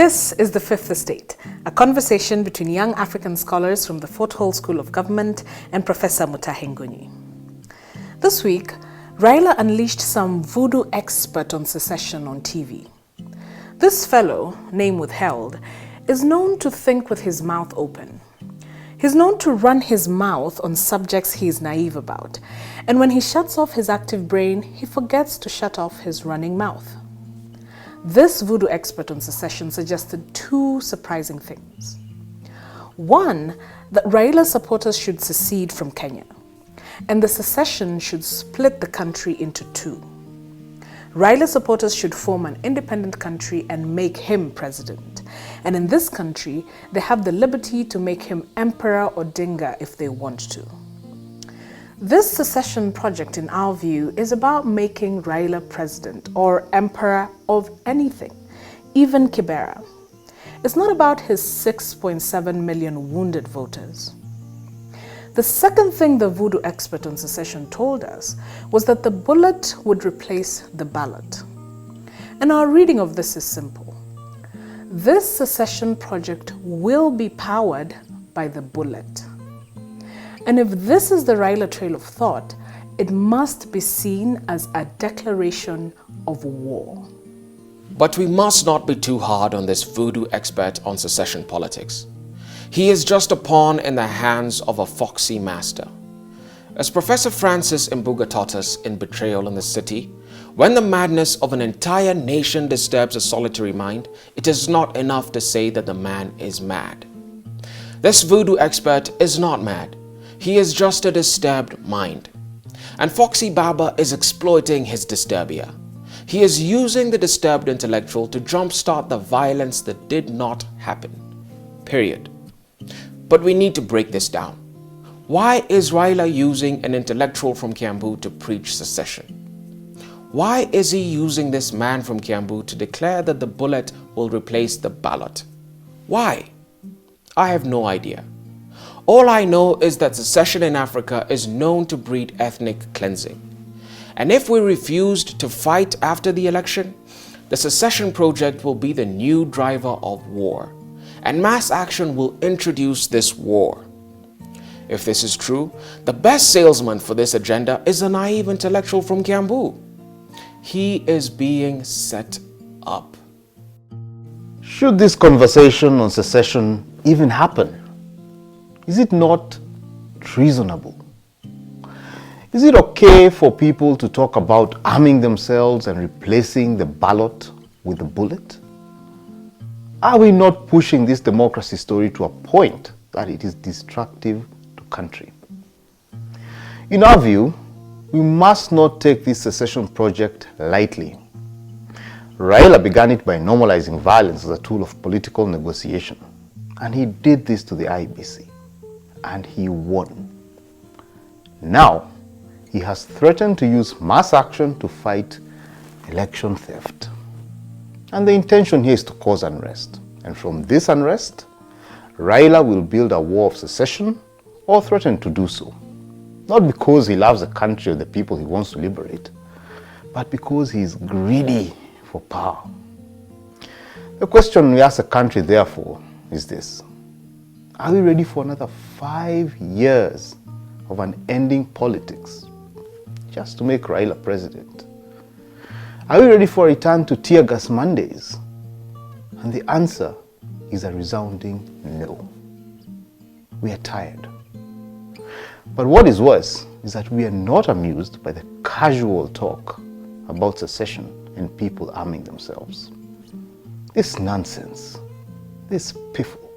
This is The Fifth Estate, a conversation between young African scholars from the Fort Hall School of Government and Professor Mutahi Ngunyi. This week, Raila unleashed some voodoo expert on secession on TV. This fellow, name withheld, is known to think with his mouth open. He's known to run his mouth on subjects he is naive about, and when he shuts off his active brain, he forgets to shut off his running mouth. This voodoo expert on secession suggested two surprising things. One, that Raila supporters should secede from Kenya, and the secession should split the country into two. Raila supporters should form an independent country and make him president. And in this country, they have the liberty to make him emperor or dinga if they want to. This secession project, in our view, is about making Raila president or emperor of anything, even Kibera. It's not about his 6.7 million wounded voters. The second thing the voodoo expert on secession told us was that the bullet would replace the ballot. And our reading of this is simple. This secession project will be powered by the bullet. And if this is the Raila trail of thought, it must be seen as a declaration of war. But we must not be too hard on this voodoo expert on secession politics. He is just a pawn in the hands of a foxy master. As Professor Francis Mbuga taught us in Betrayal in the City, when the madness of an entire nation disturbs a solitary mind, it is not enough to say that the man is mad. This voodoo expert is not mad. He is just a disturbed mind. And Foxy Baba is exploiting his disturbia. He is using the disturbed intellectual to jumpstart the violence that did not happen. Period. But we need to break this down. Why is Raila using an intellectual from Kiambu to preach secession? Why is he using this man from Kiambu to declare that the bullet will replace the ballot? Why? I have no idea. All I know is that secession in Africa is known to breed ethnic cleansing. And if we refused to fight after the election, the secession project will be the new driver of war. And mass action will introduce this war. If this is true, the best salesman for this agenda is a naive intellectual from Kiambu. He is being set up. Should this conversation on secession even happen? Is it not treasonable? Is it okay for people to talk about arming themselves and replacing the ballot with the bullet? Are we not pushing this democracy story to a point that it is destructive to country? In our view, we must not take this secession project lightly. Raila began it by normalizing violence as a tool of political negotiation. And he did this to the IEBC. And he won. Now, he has threatened to use mass action to fight election theft. And the intention here is to cause unrest. And from this unrest, Raila will build a war of secession or threaten to do so. Not because he loves the country or the people he wants to liberate, but because he is greedy for power. The question we ask the country, therefore, is this. Are we ready for another 5 years of unending politics just to make Raila president? Are we ready for a return to tear gas Mondays? And the answer is a resounding no. We are tired. But what is worse is that we are not amused by the casual talk about secession and people arming themselves. This nonsense, this piffle,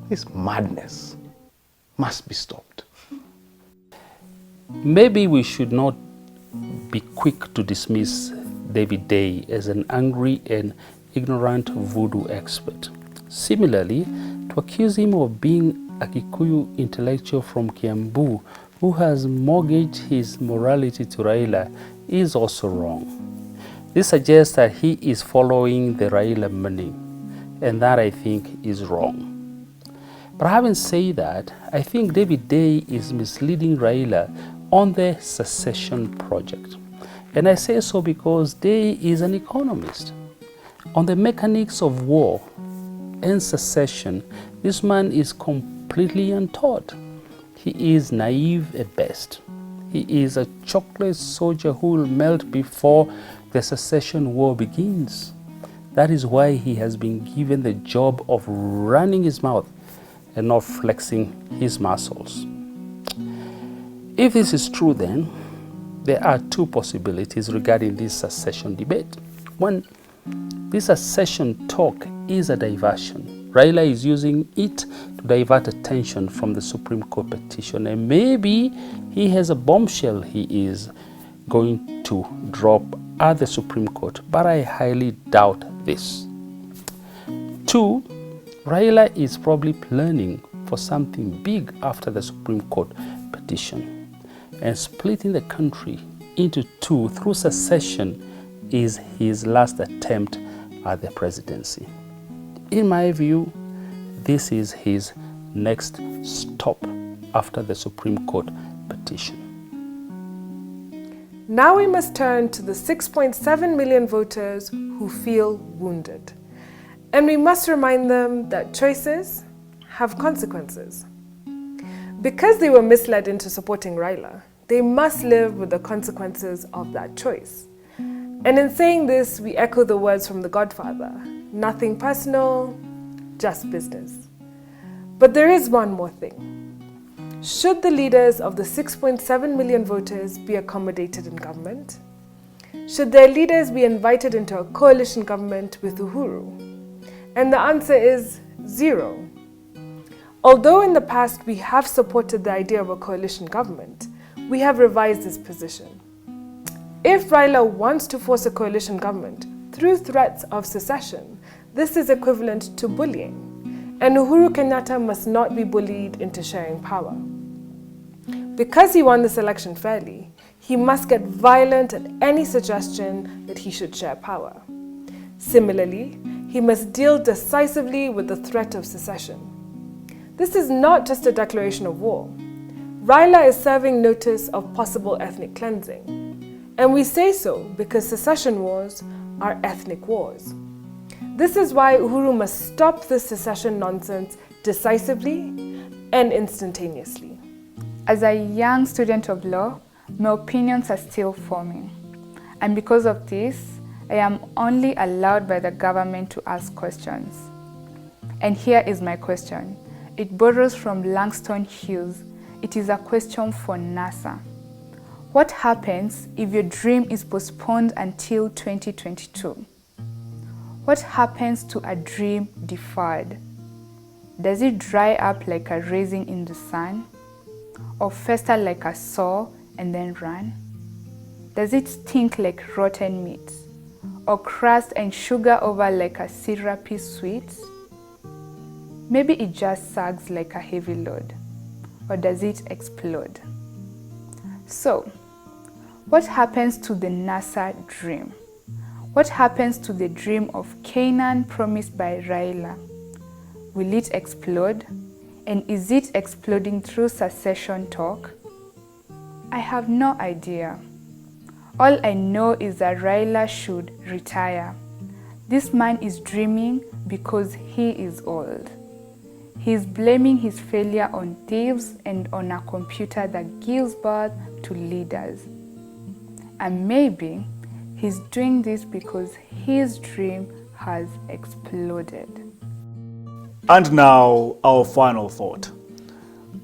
this madness must be stopped. Maybe we should not be quick to dismiss David Day as an angry and ignorant voodoo expert. Similarly, to accuse him of being a Kikuyu intellectual from Kiambu who has mortgaged his morality to Raila is also wrong. This suggests that he is following the Raila money, and that I think is wrong. But having said that, I think David Day is misleading Raila on the secession project. And I say so because Day is an economist. On the mechanics of war and secession, this man is completely untaught. He is naive at best. He is a chocolate soldier who will melt before the secession war begins. That is why he has been given the job of running his mouth and not flexing his muscles. If this is true, then there are two possibilities regarding this secession debate. One, this secession talk is a diversion. Raila is using it to divert attention from the Supreme Court petition, and maybe he has a bombshell he is going to drop at the Supreme Court, but I highly doubt this. Two, Raila is probably planning for something big after the Supreme Court petition, and splitting the country into two through secession is his last attempt at the presidency. In my view, this is his next stop after the Supreme Court petition. Now we must turn to the 6.7 million voters who feel wounded. And we must remind them that choices have consequences. Because they were misled into supporting Raila, they must live with the consequences of that choice. And in saying this, we echo the words from The Godfather: nothing personal, just business. But there is one more thing. Should the leaders of the 6.7 million voters be accommodated in government? Should their leaders be invited into a coalition government with Uhuru? And the answer is zero. Although in the past we have supported the idea of a coalition government, we have revised this position. If Raila wants to force a coalition government through threats of secession, this is equivalent to bullying, and Uhuru Kenyatta must not be bullied into sharing power. Because he won this election fairly, he must get violent at any suggestion that he should share power. Similarly, he must deal decisively with the threat of secession. This is not just a declaration of war. Raila is serving notice of possible ethnic cleansing. And we say so because secession wars are ethnic wars. This is why Uhuru must stop this secession nonsense decisively and instantaneously. As a young student of law, my opinions are still forming. And because of this, I am only allowed by the government to ask questions. And here is my question. It borrows from Langston Hughes. It is a question for NASA. What happens if your dream is postponed until 2022? What happens to a dream deferred? Does it dry up like a raisin in the sun? Or fester like a sore and then run? Does it stink like rotten meat? Or crust and sugar over like a syrupy sweet? Maybe it just sags like a heavy load. Or does it explode? So, what happens to the NASA dream? What happens to the dream of Canaan promised by Raila? Will it explode? And is it exploding through secession talk? I have no idea. All I know is that Raila should retire. This man is dreaming because he is old. He is blaming his failure on thieves and on a computer that gives birth to leaders. And maybe he's doing this because his dream has exploded. And now, our final thought.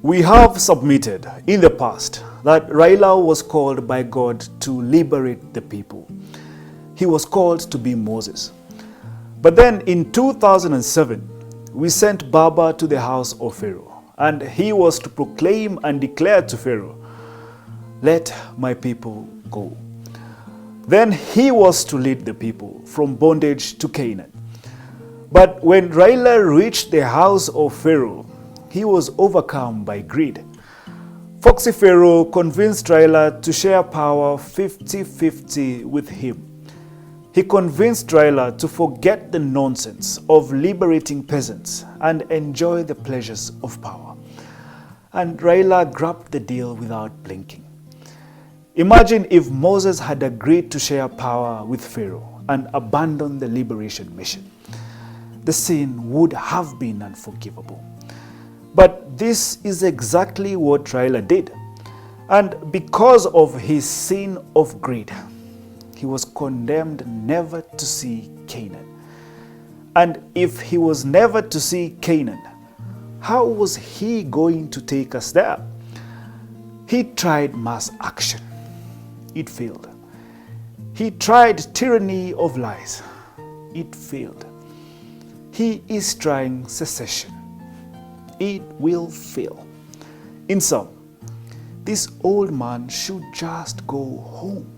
We have submitted in the past that Raila was called by God to liberate the people. He was called to be Moses. But then in 2007, we sent Baba to the house of Pharaoh, and he was to proclaim and declare to Pharaoh, "Let my people go." Then he was to lead the people from bondage to Canaan. But when Raila reached the house of Pharaoh, he was overcome by greed. Foxy Pharaoh convinced Raila to share power 50-50 with him. He convinced Raila to forget the nonsense of liberating peasants and enjoy the pleasures of power. And Raila grabbed the deal without blinking. Imagine if Moses had agreed to share power with Pharaoh and abandon the liberation mission. The sin would have been unforgivable. But this is exactly what Raila did. And because of his sin of greed, he was condemned never to see Canaan. And if he was never to see Canaan, how was he going to take us there? He tried mass action. It failed. He tried tyranny of lies. It failed. He is trying secession. It will fail. In sum, this old man should just go home.